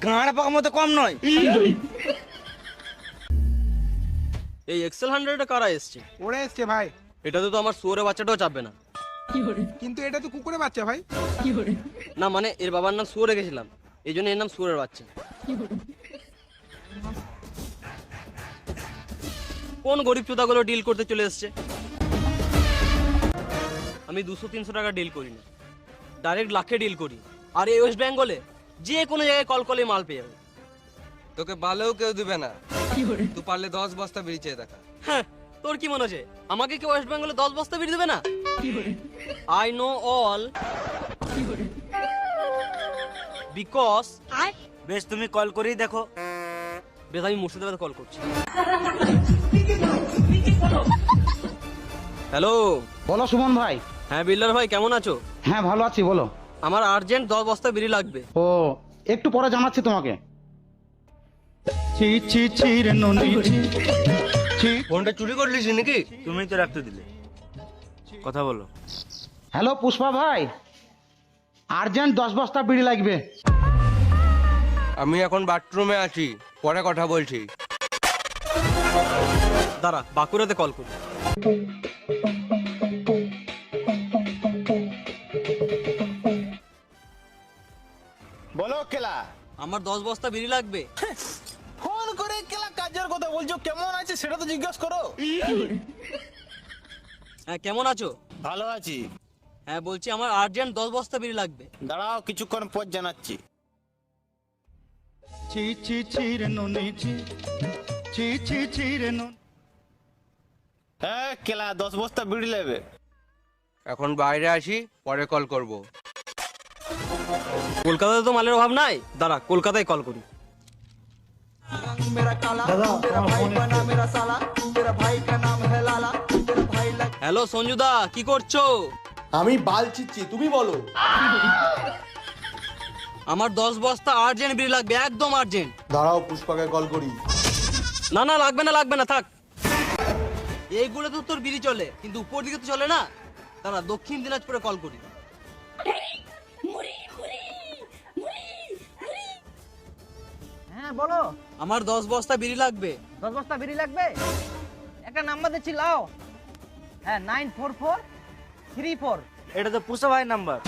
গাঁড় পাকার মতো কম নয়। এই এক্সেল 100 কারা এসছে? ওরা এসছে ভাই। এটাতে তো আমার শুয়োরের বাচ্চাটাও চাপবে না। কিন্তু এটা তো কুকুরের বাচ্চা ভাই। না মানে এর বাবার নাম শুয়োর রেখেছিলাম, এই জন্য এর নাম শুয়োরের বাচ্চা। কোন গরিব চোদাগুলো ডিল করতে চলে এসছে? আমি 200-300 টাকা ডিল করি না, ডাইরেক্ট লাখে ডিল করি। আর এই ওয়েস্ট বেঙ্গলে যে কোনো জায়গায় কল করলে মাল পেয়ে যাবে। তোকে ভালোও কেউ দিবে না, তুই পারলে 10 বস্তা বিড়ি চেয়ে দেখা। হ্যাঁ, তোর কি মনে হচ্ছে আমাকে কি ওয়েস্ট বেঙ্গলে 10 বস্তা বিড়ি দেবে না? আই নো অল বিকজ বেশ, তুমি কল করেই দেখো। বেশ, আমি মুর্শিদাবাদ কল করছি। হ্যালো। বলো সুমন ভাই। হ্যাঁ বিল্ডার ভাই, কেমন আছো? হ্যাঁ ভালো আছি, বলো। আমার আর্জেন্ট 10 বস্তা বিড়ি লাগবে। ও একটু পরে জানাচ্ছি তোমাকে। ফোনটা চুরি করলিস নাকি? তুমি তো রাখতে দিলে, কথা বলো। হ্যালো পুষ্পা ভাই, আর্জেন্ট 10 বস্তা বিড়ি লাগবে। আমি এখন বাথরুমে আছি, পরে কথা বলছি। দাঁড়া, বাঁকুড়াতে কল করি। বলো কেলা। আমার 10 বস্তা বিড়ি লাগবে। ফোন করে কেলা কাজের কথা বলছো, কেমন আছে সেটা তো জিজ্ঞেস করো। হ্যাঁ, কেমন আছো? ভালো আছি। হ্যাঁ বলছি আমার আর্জেন্ট 10 বস্তা বিড়ি লাগবে। দাঁড়াও, কিছুক্ষণ পর জানাচ্ছি। হ্যাঁ কেলা, 10 বস্তা বিড়ি নেবে। এখন বাইরে আসি, পরে কল করব। কলকাতায় তো মালের অভাব নাই, দাঁড়া কলকাতায় কল করি। হ্যালো সঞ্জুদা, কি করছো? আমি বাল চিচ্ছি, তুমি বলো। আমার 10 বস্তা আর্জেন্ট বিড়ি লাগবে, একদম আর্জেন্ট। দাঁড়াও পুষ্পাকে কল করি। না না, লাগবে না লাগবে না, থাক। এইগুলো তো তোর বিড়ি চলে, কিন্তু উপর দিকে তো চলে না। দাঁড়া, দক্ষিণ দিনাজপুরে কল করি। হ্যাঁ বলো। আমার 10 বস্তা বিড়ি লাগবে। 10 বস্তা বিড়ি লাগবে? একটা নাম্বার দিচ্ছি, লাও। হ্যাঁ 94434। এটা তো পুষা ভাই নাম্বার।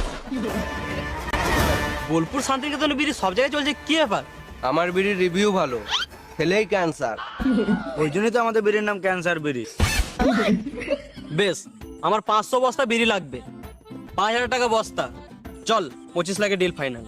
বোলপুর শান্তিনিকেতনে বিড়ি সব জায়গায় চলছে, কি ব্যাপার? আমার বিড়ির রিভিউ ভালো, খেলেই ক্যান্সার। ওই জন্যই তো আমাদের বিড়ির নাম ক্যান্সার বিড়ি। বেশ, আমার 500 বস্তা বিড়ি লাগবে, 5000 টাকা বস্তা। চল, 25 লাখে ডিল ফাইনাল।